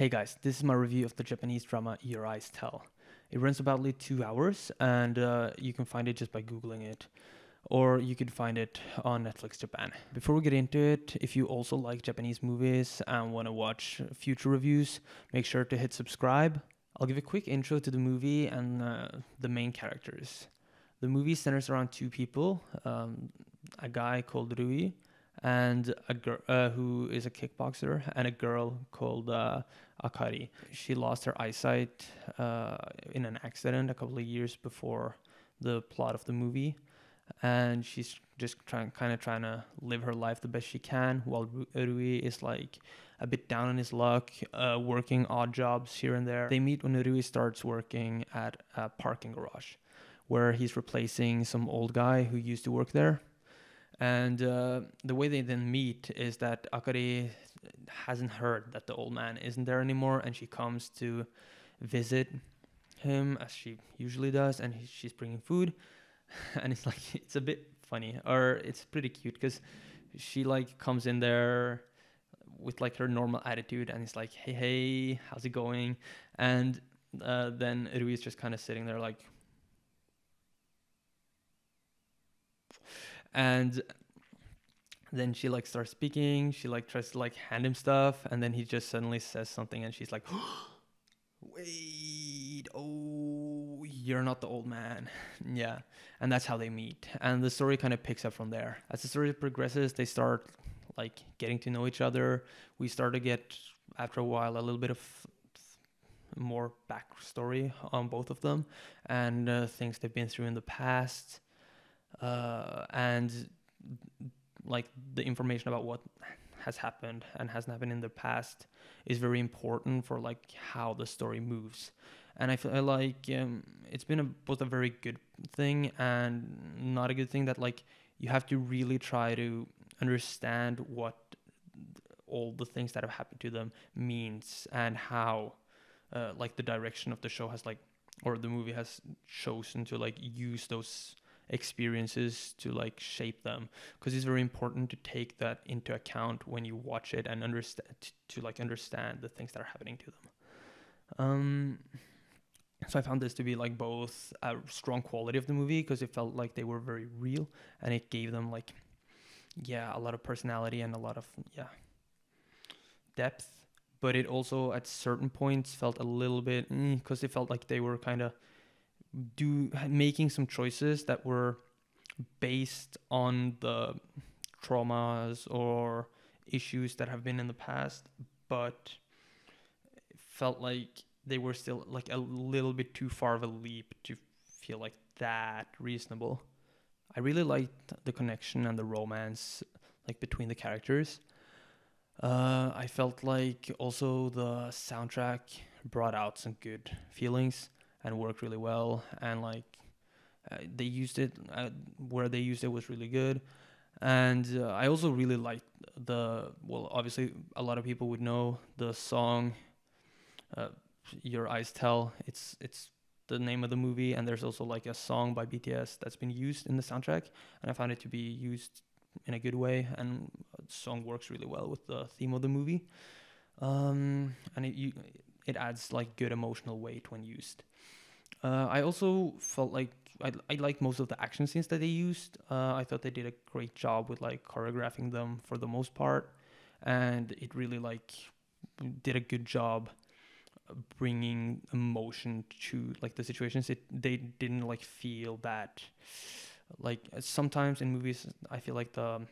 Hey guys, this is my review of the Japanese drama Your Eyes Tell. It runs about 2 hours and you can find it just by Googling it. Or you could find it on Netflix Japan. Before we get into it, if you also like Japanese movies and want to watch future reviews, make sure to hit subscribe. I'll give a quick intro to the movie and the main characters. The movie centers around two people, a guy called Rui and a girl who is a kickboxer, and a girl called Akari. She lost her eyesight in an accident a couple of years before the plot of the movie, and she's just trying to live her life the best she can, while Rui is a bit down on his luck, working odd jobs here and there. They meet when Rui starts working at a parking garage, where he's replacing some old guy who used to work there. And the way they then meet is that Akari hasn't heard that the old man isn't there anymore, and she comes to visit him as she usually does, and she's bringing food. And it's a bit funny, or it's pretty cute, because she comes in there with her normal attitude, and it's like, hey, how's it going? And then Rui is just kind of sitting there and then she starts speaking. She tries to hand him stuff, and then he just suddenly says something, and she's like, wait, oh, you're not the old man. Yeah. And that's how they meet, and the story kind of picks up from there. As the story progresses, they start getting to know each other. We start to get, after a while, a little bit of more backstory on both of them, and things they've been through in the past, and the information about what has happened and hasn't happened in the past is very important for how the story moves. And I feel it's been both a very good thing and not a good thing, that you have to really try to understand what all the things that have happened to them means, and how the direction of the show has or the movie has chosen to use those experiences to shape them, because it's very important to take that into account when you watch it and understand understand the things that are happening to them. So I found this to be both a strong quality of the movie, because it felt like they were very real, and it gave them a lot of personality and a lot of depth. But it also at certain points felt a little bit, because it felt like they were kind of making some choices that were based on the traumas or issues that have been in the past, but it felt like they were still a little bit too far of a leap to feel that reasonable. I really liked the connection and the romance between the characters. I felt also the soundtrack brought out some good feelings and worked really well, and they used it where they used it was really good. And I also really liked obviously a lot of people would know the song Your Eyes Tell. It's the name of the movie, and there's also a song by BTS that's been used in the soundtrack, and I found it to be used in a good way, and the song works really well with the theme of the movie. And it adds good emotional weight when used. I also felt I liked most of the action scenes that they used. I thought they did a great job with choreographing them for the most part, and it really did a good job bringing emotion to the situations. They didn't feel that sometimes in movies I feel the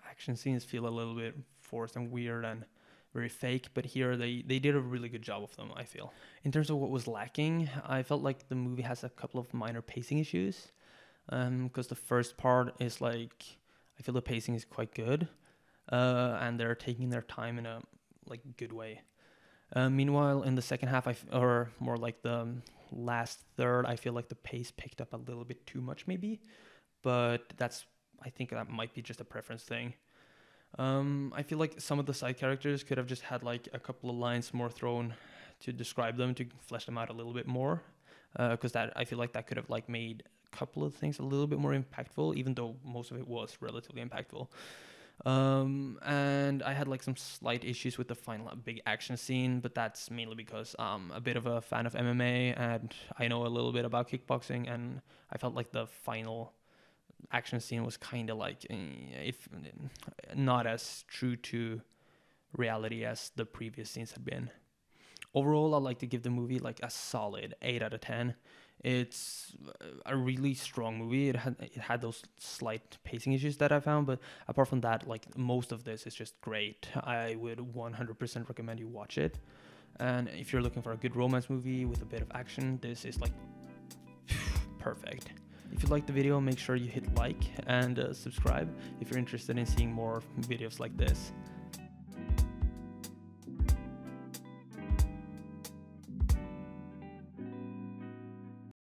action scenes feel a little bit forced and weird and very fake, but here they did a really good job of them, I feel. In terms of what was lacking, I felt the movie has a couple of minor pacing issues, because the first part is I feel the pacing is quite good, and they're taking their time in a good way. Meanwhile, in the second half, or more the last third, I feel the pace picked up a little bit too much maybe, but I think that might be just a preference thing. I feel some of the side characters could have just had a couple of lines more thrown to describe them, to flesh them out a little bit more, because that I feel that could have made a couple of things a little bit more impactful, even though most of it was relatively impactful. And I had like some slight issues with the final big action scene, but that's mainly because I'm a bit of a fan of MMA and I know a little bit about kickboxing, and I felt like the final action scene was kind of like if not as true to reality as the previous scenes had been. Overall, I'd like to give the movie like a solid 8 out of 10. It's a really strong movie. It had those slight pacing issues that I found, but apart from that, like most of this is just great. I would 100% recommend you watch it. And if you're looking for a good romance movie with a bit of action, this is like perfect. If you liked the video, make sure you hit like and subscribe if you're interested in seeing more videos like this.